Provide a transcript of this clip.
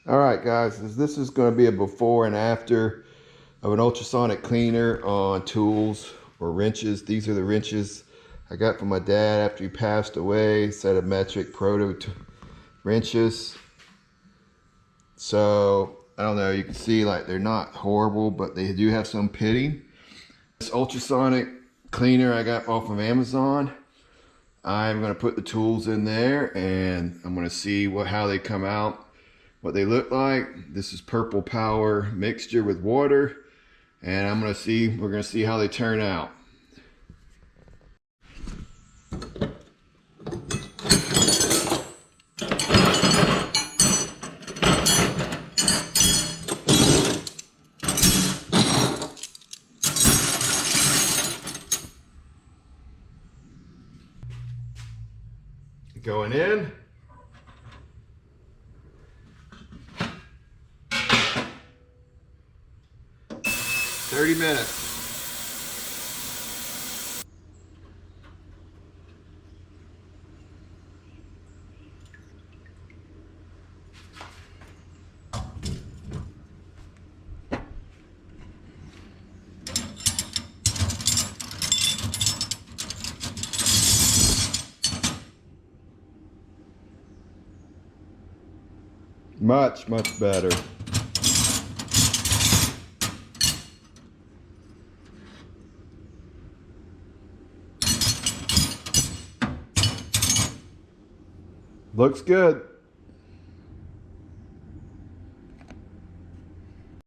All right, guys, this is going to be a before and after of an ultrasonic cleaner on tools or wrenches. These are the wrenches I got from my dad after he passed away, set of metric proto wrenches. So I don't know, you can see like they're not horrible, but they do have some pitting. This ultrasonic cleaner I got off of Amazon. I'm going to put the tools in there and I'm going to see how they come out, what they look like. This is Purple Power mixture with water, and we're going to see how they turn out. Going in. $30 minutes. Much better. Looks good.